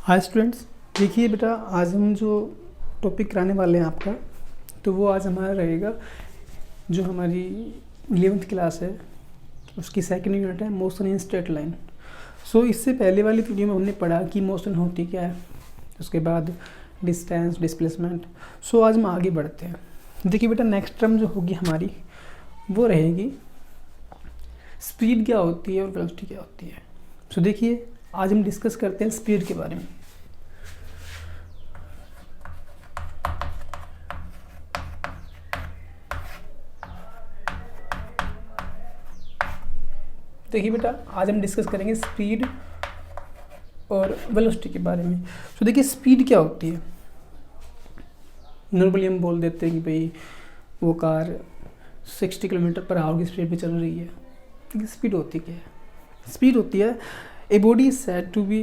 Hi students, देखिए बेटा, आज हम जो टॉपिक कराने वाले हैं आपका, तो वो आज हमारा रहेगा जो हमारी 11th क्लास है उसकी सेकंड यूनिट है मोशन इन स्ट्रेट लाइन। सो इससे पहले वाली वीडियो में हमने पढ़ा कि मोशन होती क्या है, उसके बाद डिस्टेंस, डिस्प्लेसमेंट। सो आज हम आगे बढ़ते हैं। देखिए बेटा, नेक्स्ट टर्म जो होगी हमारी वो रहेगी स्पीड क्या होती है और वेलोसिटी क्या होती है। सो देखिए, आज हम डिस्कस करते हैं स्पीड के बारे में। देखिए बेटा, आज हम डिस्कस करेंगे स्पीड और वेलोसिटी के बारे में। तो देखिए, स्पीड क्या होती है। नॉर्मली हम बोल देते हैं कि भाई वो कार 60 किलोमीटर पर आवर की स्पीड पे चल रही है। लेकिन स्पीड होती क्या है? स्पीड होती है a body is said to be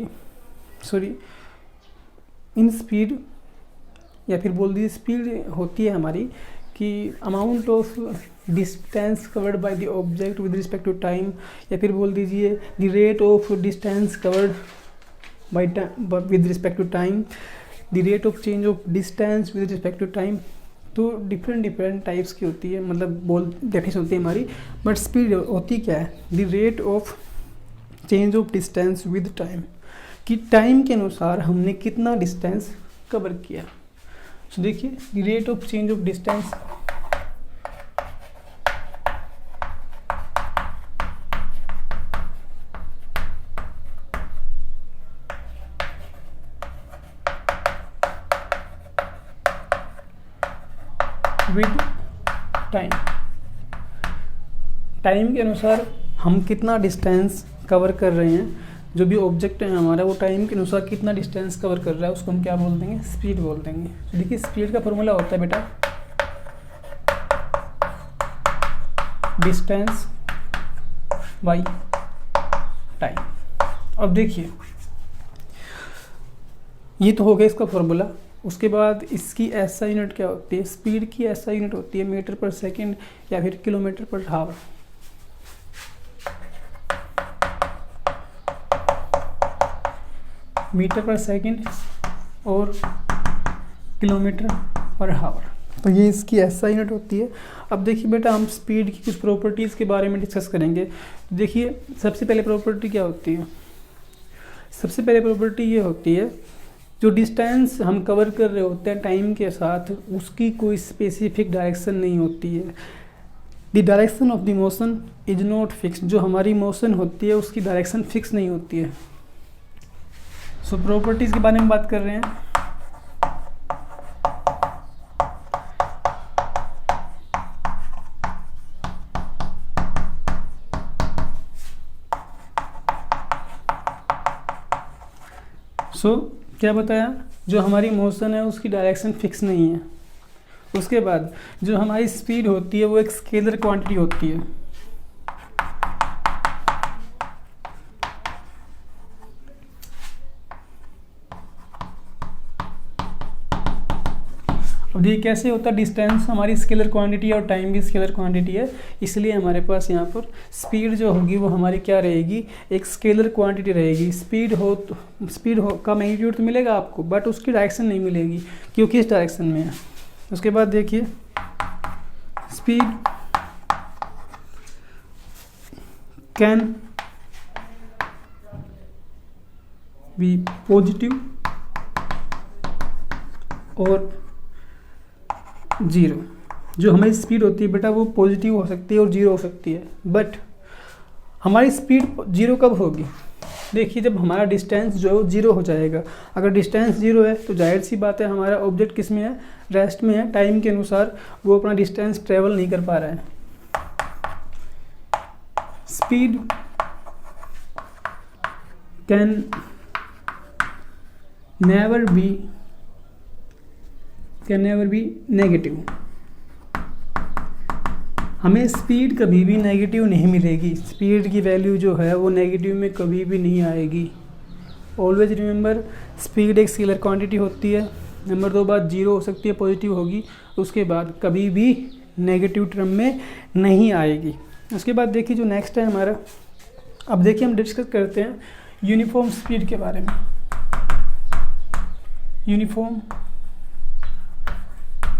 in speed, या फिर बोल दीजिए स्पीड होती है हमारी कि amount of distance covered by the object with respect to time, या फिर बोल दीजिए the rate of distance covered by with respect to time, the rate of change of distance with respect to time. तो different types की होती है, मतलब definition होती है हमारी। बट स्पीड होती क्या है? The rate of change of distance with time, कि टाइम के अनुसार हमने कितना डिस्टेंस कवर किया। सो देखिए, the rate of change of distance with time, time के अनुसार हम कितना डिस्टेंस कवर कर रहे हैं। जो भी ऑब्जेक्ट है हमारा, वो टाइम के अनुसार कितना डिस्टेंस कवर कर रहा है, उसको हम क्या बोल देंगे? स्पीड बोल देंगे। तो देखिए, स्पीड का फॉर्मूला होता है बेटा डिस्टेंस बाई टाइम। अब देखिए, ये तो हो गया इसका फॉर्मूला। उसके बाद इसकी ऐसा यूनिट क्या होती है? स्पीड की ऐसा यूनिट होती है मीटर पर सेकंड या फिर किलोमीटर पर आवर। मीटर पर सेकंड और किलोमीटर पर आवर, तो ये इसकी ऐसा यूनिट होती है। अब देखिए बेटा, हम स्पीड की कुछ प्रॉपर्टीज़ के बारे में डिस्कस करेंगे। देखिए, सबसे पहले प्रॉपर्टी क्या होती है? सबसे पहले प्रॉपर्टी ये होती है, जो डिस्टेंस हम कवर कर रहे होते हैं टाइम के साथ, उसकी कोई स्पेसिफिक डायरेक्शन नहीं होती है। The direction of the motion is not fix. जो हमारी मोशन होती है उसकी डायरेक्शन फिक्स नहीं होती है। सो प्रॉपर्टीज़ के बारे में बात कर रहे हैं। सो क्या बताया? जो हमारी मोशन है उसकी डायरेक्शन फिक्स नहीं है। उसके बाद जो हमारी स्पीड होती है वो एक स्केलर क्वांटिटी होती है। अब ये कैसे होता है? डिस्टेंस हमारी स्केलर क्वांटिटी है और टाइम भी स्केलर क्वांटिटी है, इसलिए हमारे पास यहाँ पर स्पीड जो होगी वो हमारी क्या रहेगी? एक स्केलर क्वांटिटी रहेगी। स्पीड हो का मैग्नीट्यूड तो मिलेगा आपको, बट उसकी डायरेक्शन नहीं मिलेगी क्योंकि इस डायरेक्शन में है। उसके बाद देखिए, स्पीड कैन बी पॉजिटिव और जीरो। जो हमारी स्पीड होती है बेटा, वो पॉजिटिव हो सकती है और जीरो हो सकती है। बट हमारी स्पीड जीरो कब होगी? देखिए, जब हमारा डिस्टेंस जो है वो जीरो हो जाएगा। अगर डिस्टेंस जीरो है तो जाहिर सी बात है हमारा ऑब्जेक्ट किस में है? रेस्ट में है। टाइम के अनुसार वो अपना डिस्टेंस ट्रेवल नहीं कर पा रहा है। Speed can never be negative. हमें स्पीड कभी भी नेगेटिव नहीं मिलेगी। स्पीड की वैल्यू जो है वो नेगेटिव में कभी भी नहीं आएगी। ऑलवेज रिमेंबर, स्पीड एक स्केलर क्वांटिटी होती है। नंबर 2 बात, जीरो हो सकती है, पॉजिटिव होगी। उसके बाद कभी भी नेगेटिव टर्म में नहीं आएगी। उसके बाद देखिए, जो नेक्स्ट है हमारा, अब देखिए हम डिस्कस करते हैं यूनिफॉर्म स्पीड के बारे में। Uniform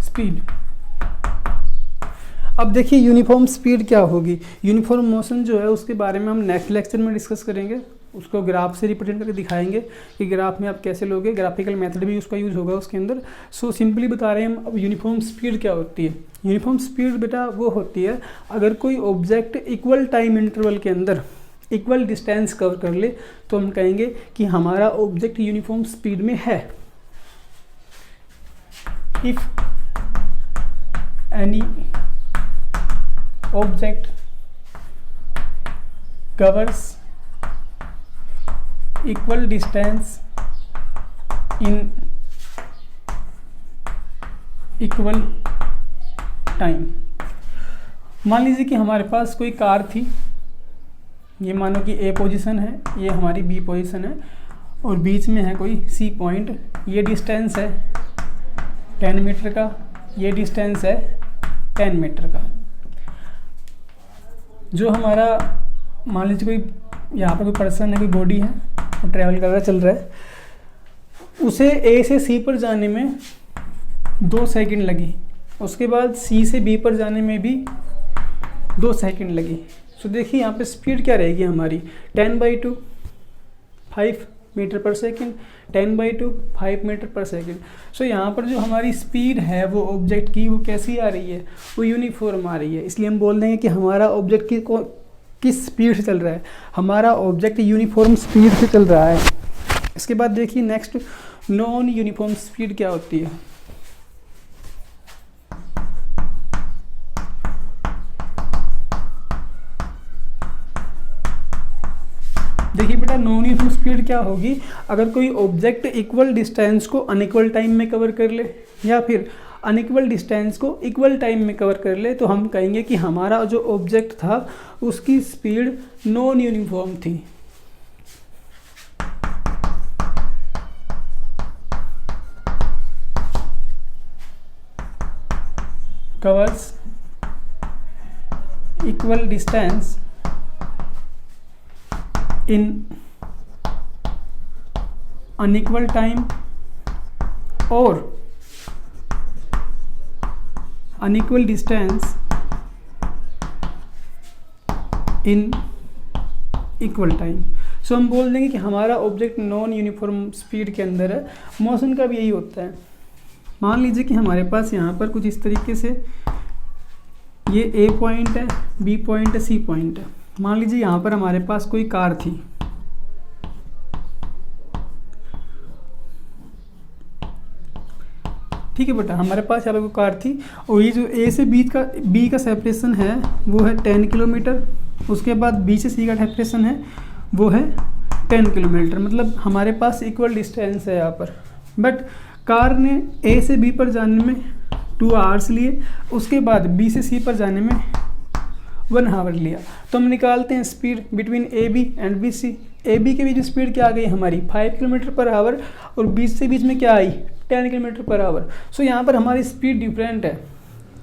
speed. अब देखिए यूनिफॉर्म स्पीड क्या होगी। यूनिफॉर्म मोशन जो है उसके बारे में हम नेक्स्ट लेक्चर में डिस्कस करेंगे, उसको ग्राफ से रिप्रेजेंट करके दिखाएंगे कि ग्राफ में आप कैसे लोगे, ग्राफिकल मेथड भी उसका यूज होगा उसके अंदर। सो सिंपली बता रहे हैं हम अब यूनिफॉर्म स्पीड क्या होती है। यूनिफॉर्म स्पीड बेटा वो होती है अगर कोई ऑब्जेक्ट इक्वल टाइम इंटरवल के अंदर इक्वल डिस्टेंस कवर कर ले तो हम कहेंगे कि हमारा ऑब्जेक्ट यूनिफॉर्म स्पीड में है। If any object covers equal distance in equal time। मान लीजिए कि हमारे पास कोई कार थी, ये मानो कि ए पोजीशन है, ये हमारी बी पोजीशन है और बीच में है कोई सी पॉइंट। ये डिस्टेंस है 10 मीटर का, ये डिस्टेंस है 10 मीटर का। जो हमारा मान लीजिए कोई यहाँ पर कोई पर्सन है, कोई बॉडी है, वो ट्रैवल कर रहा चल रहा है, उसे ए से सी पर जाने में 2 सेकंड लगी, उसके बाद सी से बी पर जाने में भी 2 सेकंड लगी। सो देखिए यहाँ पे स्पीड क्या रहेगी हमारी 10/2 5 मीटर पर सेकंड, 10/2 5 मीटर पर सेकंड। सो यहाँ पर जो हमारी स्पीड है वो ऑब्जेक्ट की वो कैसी आ रही है, वो यूनिफॉर्म आ रही है। इसलिए हम बोल देंगे कि हमारा ऑब्जेक्ट किस स्पीड से चल रहा है, हमारा ऑब्जेक्ट यूनिफॉर्म स्पीड से चल रहा है। इसके बाद देखिए नेक्स्ट नॉन यूनिफॉर्म स्पीड क्या होती है। देखिए बेटा नॉन यूनिफॉर्म स्पीड क्या होगी अगर कोई ऑब्जेक्ट इक्वल डिस्टेंस को अनइक्वल टाइम में कवर कर ले या फिर अनइक्वल डिस्टेंस को इक्वल टाइम में कवर कर ले, तो हम कहेंगे कि हमारा जो ऑब्जेक्ट था उसकी स्पीड नॉन यूनिफॉर्म थी। Covers equal distance in unequal time और unequal distance in equal time. So हम बोल देंगे कि हमारा ऑब्जेक्ट नॉन यूनिफॉर्म स्पीड के अंदर है। मोशन का भी यही होता है। मान लीजिए कि हमारे पास यहाँ पर कुछ इस तरीके से ये ए पॉइंट है, बी पॉइंट है, सी पॉइंट है। मान लीजिए यहाँ पर हमारे पास कोई कार थी, ठीक है बेटा, हमारे पास यहाँ पर कोई कार थी और ये जो ए से बी का सेपरेशन है वो है 10 किलोमीटर, उसके बाद बी से सी का सेपरेशन है वो है 10 किलोमीटर। मतलब हमारे पास इक्वल डिस्टेंस है यहाँ पर। बट कार ने ए से बी पर जाने में 2 आवर्स लिए, उसके बाद बी से सी पर जाने में 1 आवर लिया। तो हम निकालते हैं speed between A B and B C. A B के बीच में स्पीड क्या आ गई हमारी 5 किलोमीटर पर आवर और बी से बीच में क्या आई 10 किलोमीटर पर आवर। सो यहाँ पर हमारी स्पीड डिफरेंट है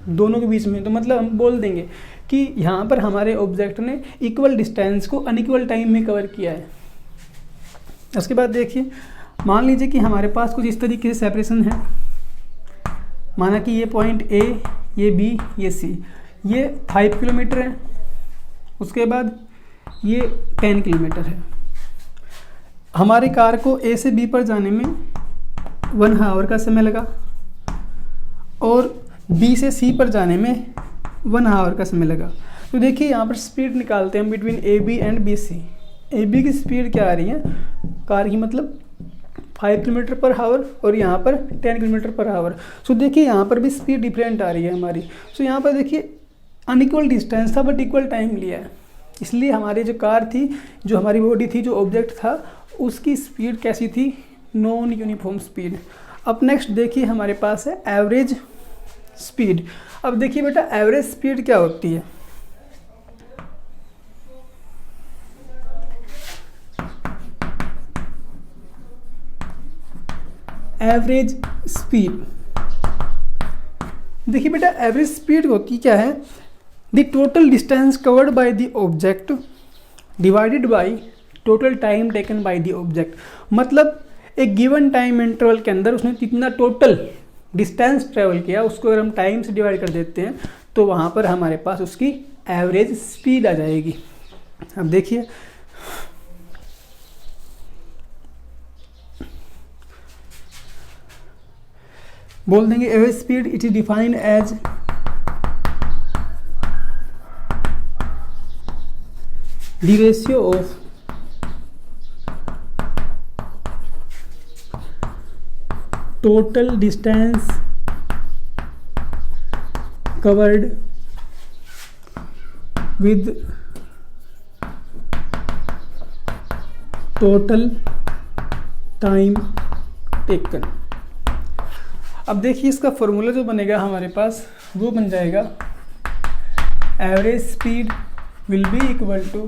दोनों के बीच में। तो मतलब हम बोल देंगे कि यहाँ पर हमारे ऑब्जेक्ट ने इक्वल डिस्टेंस को अनइक्वल टाइम में कवर किया है। उसके बाद देखिए मान लीजिए कि हमारे पास कुछ इस तरीके से सेपरेशन है। माना कि ये पॉइंट ए, ये बी, ये सी, ये 5 किलोमीटर है, उसके बाद ये 10 किलोमीटर है। हमारी कार को ए से बी पर जाने में 1 आवर का समय लगा और बी से सी पर जाने में 1 आवर का समय लगा। तो देखिए यहाँ पर स्पीड निकालते हैं हम between A B and B C. A B की स्पीड क्या आ रही है कार की, मतलब 5 किलोमीटर पर आवर और यहाँ पर 10 किलोमीटर पर आवर। सो देखिए यहाँ पर भी स्पीड डिफरेंट आ रही है हमारी। सो यहाँ पर देखिए अनइक्वल डिस्टेंस था बट इक्वल टाइम लिया है, इसलिए हमारी जो कार थी, जो हमारी बॉडी थी, जो ऑब्जेक्ट था, उसकी स्पीड कैसी थी नॉन यूनिफॉर्म स्पीड। अब नेक्स्ट देखिए हमारे पास है एवरेज स्पीड। अब देखिए बेटा एवरेज स्पीड क्या होती है। एवरेज स्पीड, देखिए बेटा एवरेज स्पीड होती क्या है, the total distance covered by the object divided by total time taken by the object. मतलब एक गिवन टाइम इंटरवल के अंदर उसने कितना टोटल डिस्टेंस ट्रेवल किया, उसको अगर हम टाइम से डिवाइड कर देते हैं तो वहाँ पर हमारे पास उसकी एवरेज स्पीड आ जाएगी। अब देखिए बोल देंगे average speed it is defined as the ratio of total distance covered with total time taken। अब देखिए इसका फॉर्मूला जो बनेगा हमारे पास वो बन जाएगा average speed will be equal to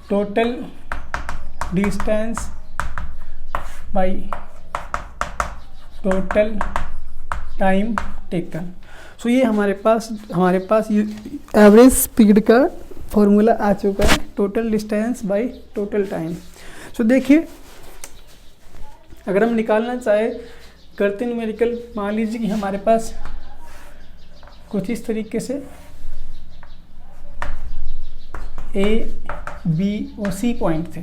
total distance by total time taken. So ये हमारे पास एवरेज स्पीड का फॉर्मूला आ चुका है, total distance by total time. So देखिए अगर हम निकालना चाहे करते न्यूमेरिकल, मान लीजिए कि हमारे पास कुछ इस तरीके से ए बी और सी पॉइंट थे।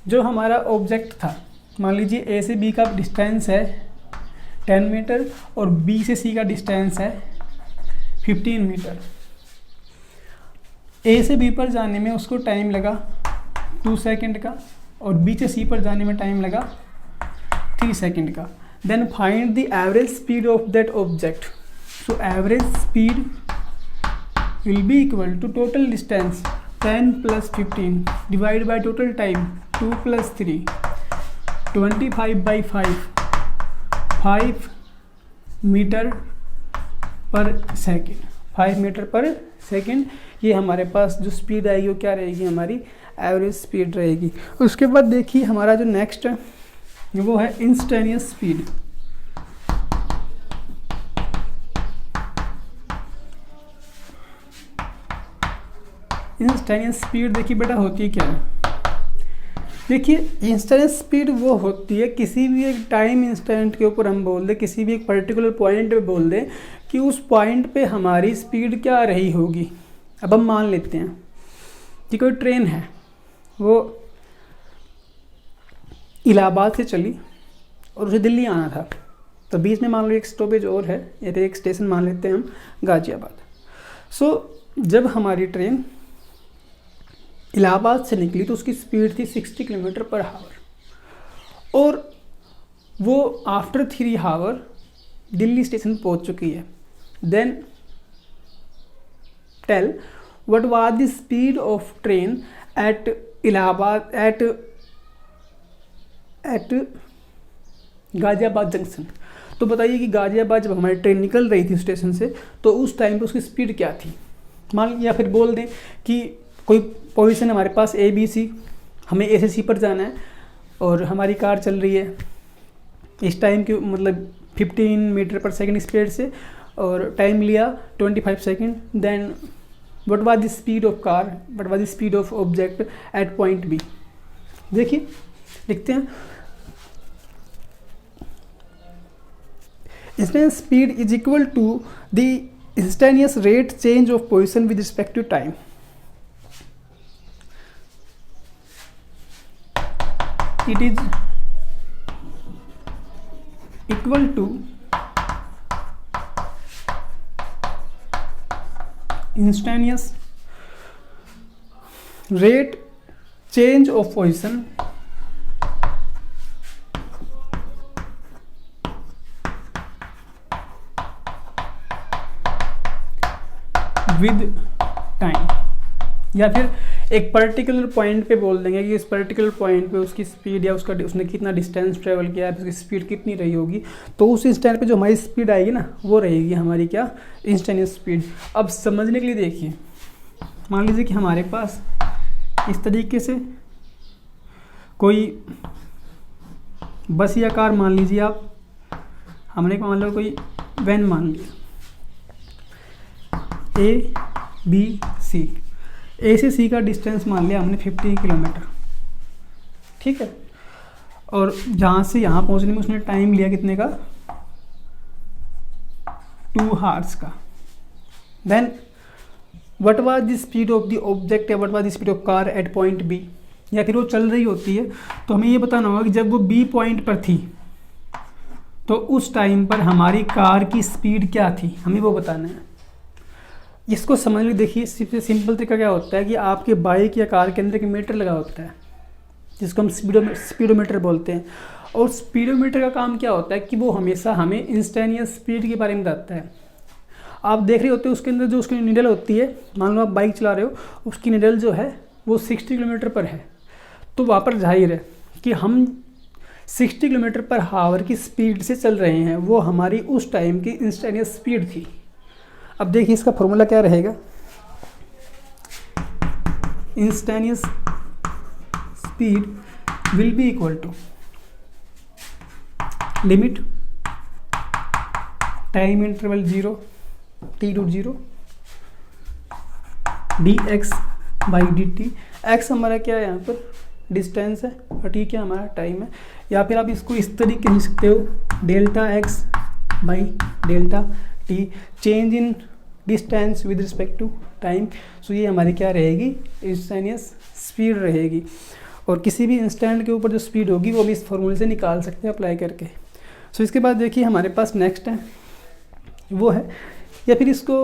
जो हमारा ऑब्जेक्ट था, मान लीजिए ए से बी का डिस्टेंस है 10 मीटर और बी से सी का डिस्टेंस है 15 मीटर। ए से बी पर जाने में उसको टाइम लगा 2 सेकंड का और बी से सी पर जाने में टाइम लगा 3 सेकंड का। Then find the average speed of that object. So average speed will be equal to total distance 10 + 15 divide by total time 2 + 3 25/5 5 metre पर सेकेंड 5 मीटर पर सेकेंड। ये हमारे पास जो स्पीड आएगी वो क्या रहेगी, हमारी एवरेज स्पीड रहेगी। उसके बाद देखिए हमारा जो नेक्स्ट है वो है इंस्टेंटेनियस स्पीड। इंस्टेंटेनियस स्पीड देखिए बेटा होती क्या है। देखिए इंस्टेंटेनियस स्पीड वो होती है किसी भी एक टाइम इंस्टेंट के ऊपर हम बोल दें, किसी भी एक पर्टिकुलर पॉइंट पे बोल दें कि उस पॉइंट पे हमारी स्पीड क्या रही होगी। अब हम मान लेते हैं कि कोई ट्रेन है, वो इलाहाबाद से चली और उसे दिल्ली आना था, तो बीच में मान लो एक स्टॉपेज और है या फिर एक स्टेशन मान लेते हैं हम गाजियाबाद। सो जब हमारी ट्रेन इलाहाबाद से निकली तो उसकी स्पीड थी 60 किलोमीटर पर आवर और वो आफ्टर 3 आवर दिल्ली स्टेशन पहुंच चुकी है। Then tell what was the speed of train at Allahabad at Ghaziabad junction. तो बताइए कि गाजियाबाद जब हमारी ट्रेन निकल रही थी स्टेशन से तो उस टाइम पे उसकी स्पीड क्या थी। मान या फिर बोल दें कि कोई पोजीशन हमारे पास ए बी सी, हमें ए से सी पर जाना है और हमारी कार चल रही है इस टाइम की मतलब 15 मीटर पर सेकंड स्पीड से और टाइम लिया 25 second. Then what was the speed of car, what was the speed of object at point B. देखिए लिखते हैं instantaneous speed is equal to the instantaneous rate change of position with respect to time. It is equal to instantaneous rate change of position with time। या फिर एक particular point पे बोल देंगे कि इस पर्टिकुलर पॉइंट पे उसकी स्पीड या उसने कितना डिस्टेंस ट्रेवल किया है, उसकी स्पीड कितनी रही होगी, तो उस इंस्टेंट पे जो हमारी स्पीड आएगी ना वो रहेगी हमारी क्या, इंस्टेंटेनियस स्पीड। अब समझने के लिए देखिए, मान लीजिए कि हमारे पास इस तरीके से कोई बस या कार मान लीजिए आप, हमने मान लो कोई वैन मान लिया ए बी सी, ए से सी का डिस्टेंस मान लिया हमने 50 किलोमीटर, ठीक है। और जहाँ से यहाँ पहुँचने में उसने टाइम लिया कितने का, 2 आवर्स का। Then what was the speed of the object या what was the speed of car at point B, या फिर वो चल रही होती है तो हमें ये बताना होगा कि जब वो बी पॉइंट पर थी तो उस टाइम पर हमारी कार की स्पीड क्या थी, हमें वो बताना है। इसको समझने देखिए सबसे सिंपल तरीका क्या होता है कि आपके बाइक या कार के अंदर एक मीटर लगा होता है जिसको हम स्पीडोमीटर बोलते हैं। और स्पीडोमीटर का काम क्या होता है कि वो हमेशा हमें इंस्टेंटेनियस स्पीड के बारे में बताता है। आप देख रहे होते हो उसके अंदर जो उसकी निडल होती है, मान लो आप बाइक चला रहे हो, उसकी निडल जो है वो 60 किलोमीटर पर है, तो वहाँ पर जाहिर है कि हम 60 किलोमीटर पर आवर की स्पीड से चल रहे हैं, वो हमारी उस टाइम की इंस्टेंटेनियस स्पीड थी। अब देखिए इसका फॉर्मूला क्या रहेगा, instantaneous speed will be equal to limit time interval 0 t to 0 dx by dt। x हमारा क्या है यहाँ पर डिस्टेंस है और t क्या हमारा टाइम है, या फिर आप इसको इस तरीके लिख सकते हो delta x by delta t, change in distance with respect to time. So ये हमारी क्या रहेगी, इंस्टेंटेनियस स्पीड रहेगी। और किसी भी इंस्टेंट के ऊपर जो स्पीड होगी वो भी इस फॉर्मूले से निकाल सकते हैं अप्लाई करके। सो इसके बाद देखिए हमारे पास नेक्स्ट है वो है, या फिर इसको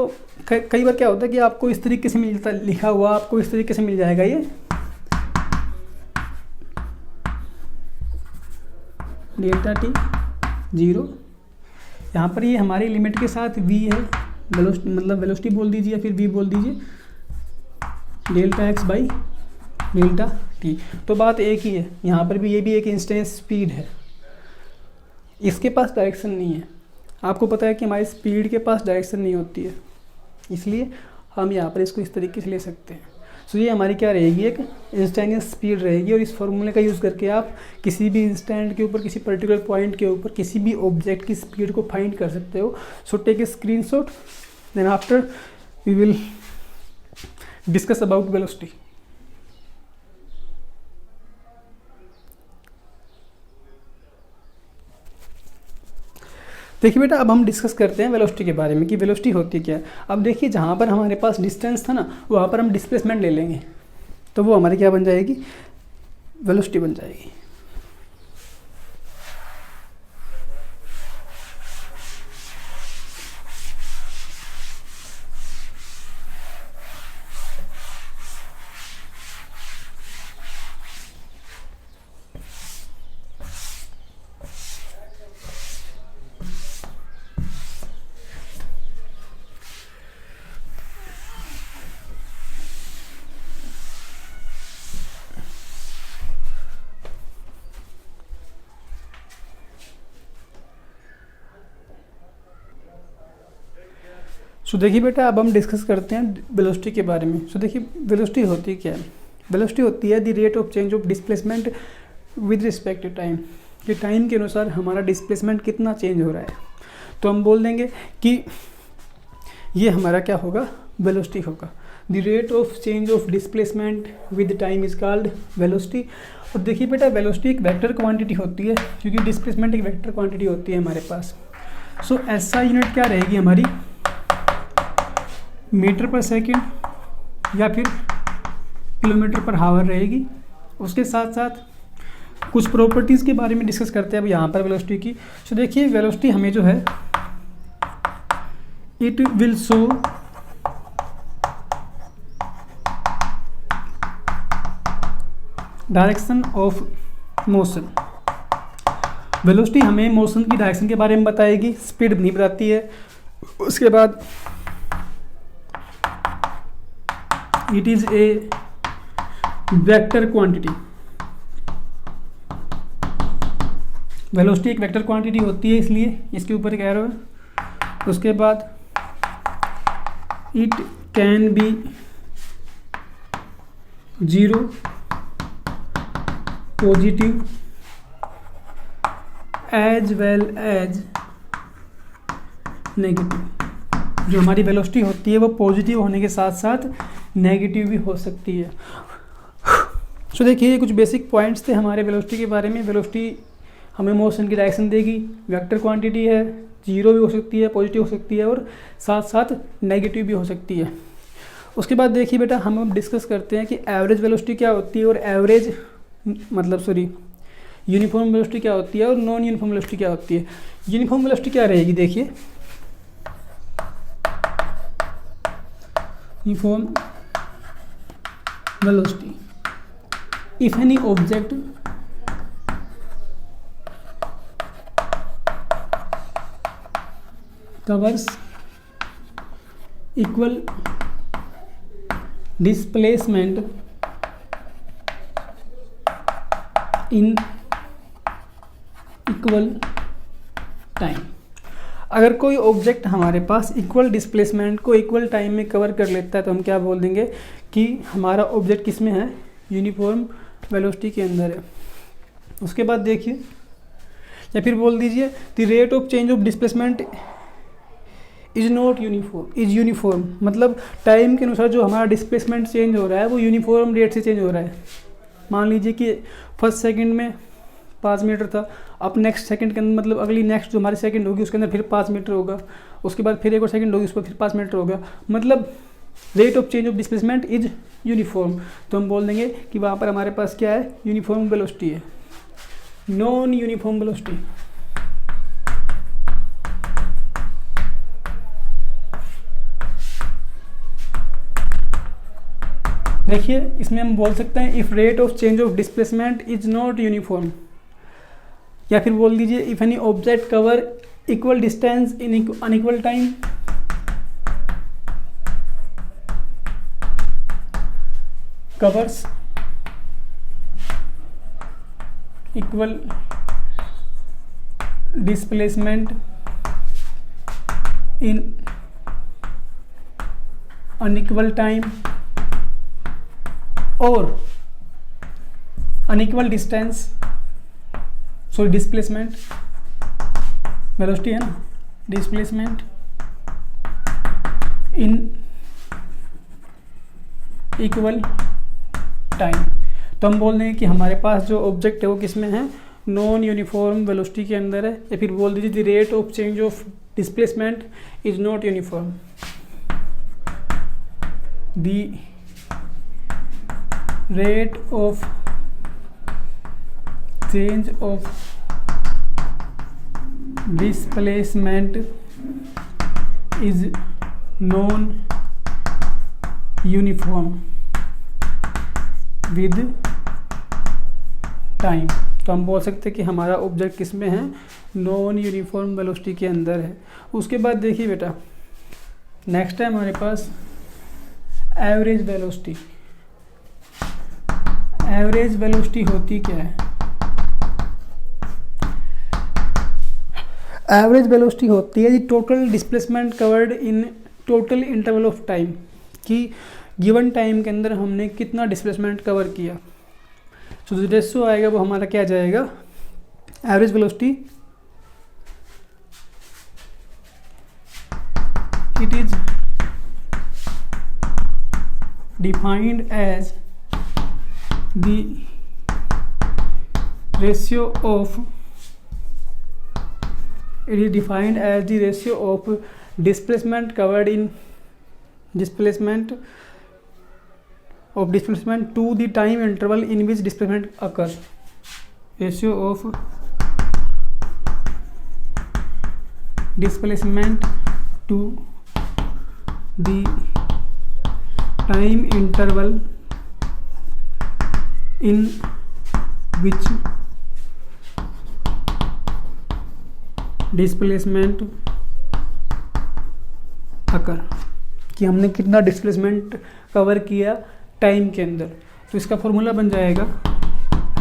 कई बार क्या होता है कि आपको इस तरीके से मिलता लिखा हुआ आपको इस तरीके से मिल जाएगा, ये डेल्टा टी 0, यहाँ पर ये हमारी लिमिट के साथ v है, वेलोसिटी मतलब वेलोसिटी बोल दीजिए या फिर v बोल दीजिए, delta x by delta T. तो बात एक ही है, यहाँ पर भी ये भी एक इंस्टेंटेनियस स्पीड है, इसके पास डायरेक्शन नहीं है। आपको पता है कि हमारी स्पीड के पास डायरेक्शन नहीं होती है, इसलिए हम यहाँ पर इसको इस तरीके से ले सकते हैं। सो ये हमारी क्या रहेगी, एक इंस्टेंटेनियस स्पीड रहेगी। और इस फॉर्मूले का यूज़ करके आप किसी भी इंस्टेंट के ऊपर, किसी पर्टिकुलर पॉइंट के ऊपर, किसी भी ऑब्जेक्ट की स्पीड को फाइंड कर सकते हो। So take a screenshot, then after we will discuss about velocity. देखिए बेटा, अब हम डिस्कस करते हैं वेलोसिटी के बारे में कि वेलोसिटी होती क्या है। अब देखिए जहाँ पर हमारे पास डिस्टेंस था ना, वहाँ पर हम डिस्प्लेसमेंट ले लेंगे, तो वो हमारी क्या बन जाएगी, वेलोसिटी बन जाएगी। सो देखिए बेटा, अब हम डिस्कस करते हैं वेलोसिटी के बारे में। सो देखिए वेलोसिटी होती क्या है, वेलोसिटी होती है the rate of change of displacement with respect to time, कि टाइम के अनुसार हमारा डिस्प्लेसमेंट कितना चेंज हो रहा है। तो हम बोल देंगे कि ये हमारा क्या होगा, वेलोसिटी होगा। The rate of change of displacement with time is called velocity. और देखिए बेटा, वेलोसिटी एक वेक्टर क्वांटिटी होती है, क्योंकि डिस्प्लेसमेंट एक वेक्टर क्वांटिटी होती है हमारे पास। सो ऐसा यूनिट क्या रहेगी हमारी, मीटर पर सेकंड या फिर किलोमीटर पर आवर रहेगी। उसके साथ साथ कुछ प्रॉपर्टीज़ के बारे में डिस्कस करते हैं अब यहाँ पर वेलोसिटी की। तो देखिए वेलोसिटी हमें जो है, it will show direction of motion. Velocity हमें मोशन की डायरेक्शन के बारे में बताएगी, स्पीड नहीं बताती है। उसके बाद it is a vector quantity, velocity एक वेक्टर क्वांटिटी होती है, इसलिए इसके ऊपर एक एरो है। उसके बाद it can be zero, positive as well as negative. जो हमारी वेलोसिटी होती है वो पॉजिटिव होने के साथ साथ नेगेटिव भी हो सकती है। सो देखिए ये कुछ बेसिक पॉइंट्स थे हमारे वेलोसिटी के बारे में। वेलोसिटी हमें मोशन की डायरेक्शन देगी, वेक्टर क्वांटिटी है, जीरो भी हो सकती है, पॉजिटिव हो सकती है और साथ साथ नेगेटिव भी हो सकती है। उसके बाद देखिए बेटा हम अब डिस्कस करते हैं कि एवरेज वेलोसिटी क्या होती है और यूनिफॉर्म वेलोसिटी क्या होती है और नॉन यूनिफॉर्म वेलोसिटी क्या होती है। यूनिफॉर्म वेलोसिटी क्या रहेगी, देखिए uniform velocity if any object covers equal displacement in equal time। अगर कोई ऑब्जेक्ट हमारे पास इक्वल डिस्प्लेसमेंट को इक्वल टाइम में कवर कर लेता है तो हम क्या बोल देंगे कि हमारा ऑब्जेक्ट किस में है, यूनिफॉर्म वेलोसिटी के अंदर है। उसके बाद देखिए या फिर बोल दीजिए the rate of change of displacement is not uniform, मतलब टाइम के अनुसार जो हमारा डिस्प्लेसमेंट चेंज हो रहा है वो यूनिफॉर्म रेट से चेंज हो रहा है। मान लीजिए कि फर्स्ट सेकंड में 5 मीटर था, अब नेक्स्ट सेकंड के अंदर मतलब अगली नेक्स्ट जो हमारी सेकंड होगी उसके अंदर फिर 5 मीटर होगा, उसके बाद फिर एक और सेकंड होगी उसको फिर 5 मीटर होगा, मतलब rate of change of displacement is uniform. तो हम बोल देंगे कि वहाँ पर हमारे पास क्या है, यूनिफॉर्म वेलोसिटी है। नॉन यूनिफॉर्म वेलोसिटी देखिए इसमें हम बोल सकते हैं if rate of change of displacement is not uniform, या फिर बोल दीजिए if any object cover equal distance in unequal time, covers equal displacement in unequal time or unequal distance, so displacement velocity है ना, displacement in equal टाइम। तो हम बोल देंगे कि हमारे पास जो ऑब्जेक्ट है वो किस में है, नॉन यूनिफॉर्म वेलोसिटी के अंदर है। या फिर बोल दीजिए the rate of change of displacement is not uniform, the rate of change of displacement is non uniform with time. तो हम बोल सकते हैं कि हमारा ऑब्जेक्ट किस में है, नॉन यूनिफॉर्म वेलोसिटी के अंदर है। उसके बाद देखिए बेटा नेक्स्ट है हमारे पास एवरेज वेलोसिटी। एवरेज वेलोसिटी होती क्या है, एवरेज वेलोसिटी होती है total displacement covered in total interval of time, कि गिवन टाइम के अंदर हमने कितना डिस्प्लेसमेंट कवर किया। तो जो रेशियो आएगा वो हमारा क्या जाएगा, average velocity it is defined as the ratio of displacement covered in displacement to the time interval in which displacement occurs, ratio of displacement to the time interval in which displacement occur, कि हमने कितना displacement cover किया time के अंदर। तो इसका formula बन जाएगा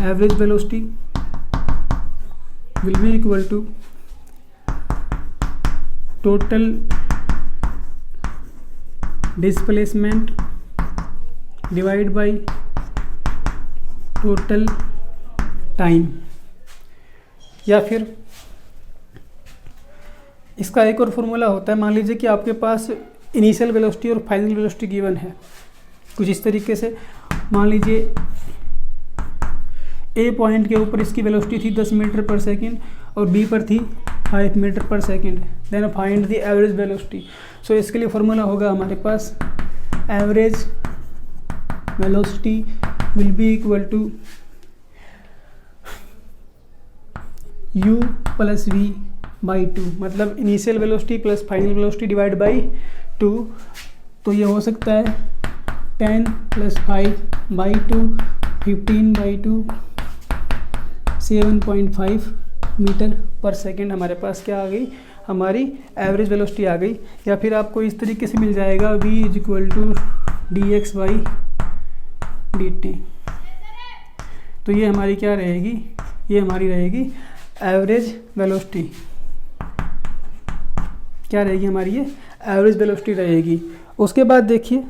average velocity will be equal to total displacement divide by total time. या फिर इसका एक और फॉर्मूला होता है, मान लीजिए कि आपके पास इनिशियल वेलोसिटी और फाइनल वेलोसिटी गिवन है कुछ इस तरीके से। मान लीजिए ए पॉइंट के ऊपर इसकी वेलोसिटी थी 10 मीटर पर सेकेंड और बी पर थी 5 मीटर पर second. Then find the average velocity. So इसके लिए फॉर्मूला होगा हमारे पास average velocity will be equal to u plus v by 2, मतलब initial velocity plus final velocity divide by 2। तो ये हो सकता है 10 प्लस 5 बाई 2, 15 बाई 2, 7.5 मीटर पर सेकेंड हमारे पास क्या आ गई, हमारी एवरेज वेलोसिटी आ गई। या फिर आपको इस तरीके से मिल जाएगा v is equal to D X by D T. तो ये हमारी क्या रहेगी, ये हमारी रहेगी एवरेज वेलोसिटी। क्या रहेगी हमारी, ये एवरेज वेलोसिटी रहेगी। उसके बाद देखिए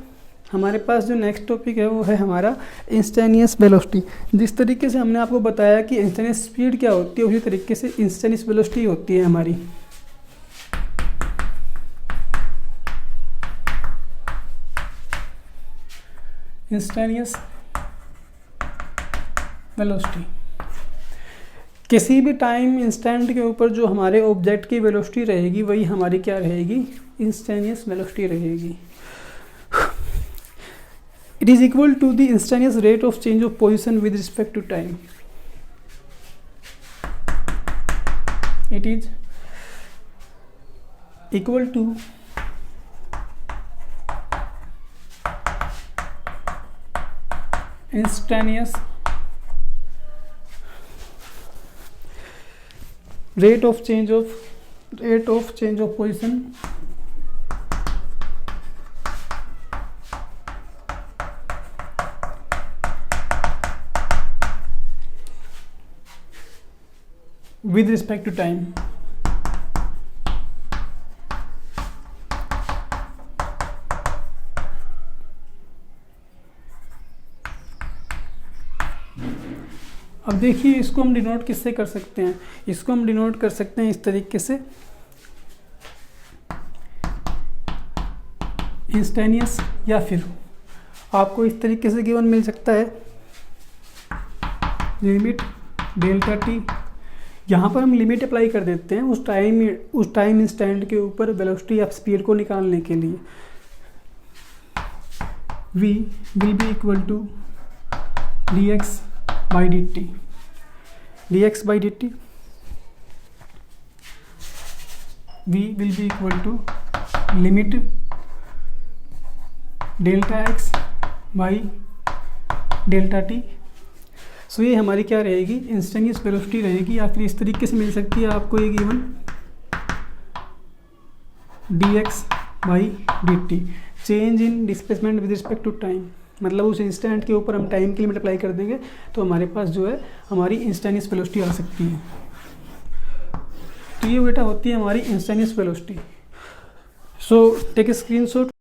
हमारे पास जो नेक्स्ट टॉपिक है वो है हमारा इंस्टेनियस वेलोसिटी। जिस तरीके से हमने आपको बताया कि इंस्टेनियस स्पीड क्या होती है, उसी तरीके से इंस्टेनियस वेलोसिटी होती है हमारी। इंस्टेनियस वेलोसिटी किसी भी टाइम इंस्टेंट के ऊपर जो हमारे ऑब्जेक्ट की वेलोसिटी रहेगी वही हमारी क्या रहेगी, इंस्टेनियस वेलोसिटी रहेगी। It is equal to the instantaneous rate of change of position with respect to time. It is equal to instantaneous rate of change of position with respect to time। अब देखिए इसको हम denote किससे कर सकते हैं, इसको हम डिनोट कर सकते हैं इस तरीके से, इंस्टेनियस, या फिर आपको इस तरीके से गिवन मिल सकता है लिमिट डेल्टा टी। यहाँ पर हम लिमिट अप्लाई कर देते हैं उस टाइम इंस्टेंट के ऊपर वेलोसिटी या स्पीड को निकालने के लिए। v will be equal to D X by D T, D X by D T. v will be equal to limit delta X by delta T. So ये हमारी क्या रहेगी, इंस्टेंटेनियस वेलोसिटी रहेगी। या फिर इस तरीके से मिल सकती है आपको ये given D X by D T, change in displacement with respect to time. मतलब उस इंस्टेंट के ऊपर हम टाइम की लिमिट अप्लाई कर देंगे तो हमारे पास जो है हमारी इंस्टेंटेनियस वेलोसिटी आ सकती है। तो ये बेटा होती है हमारी instantaneous velocity. So take a screenshot.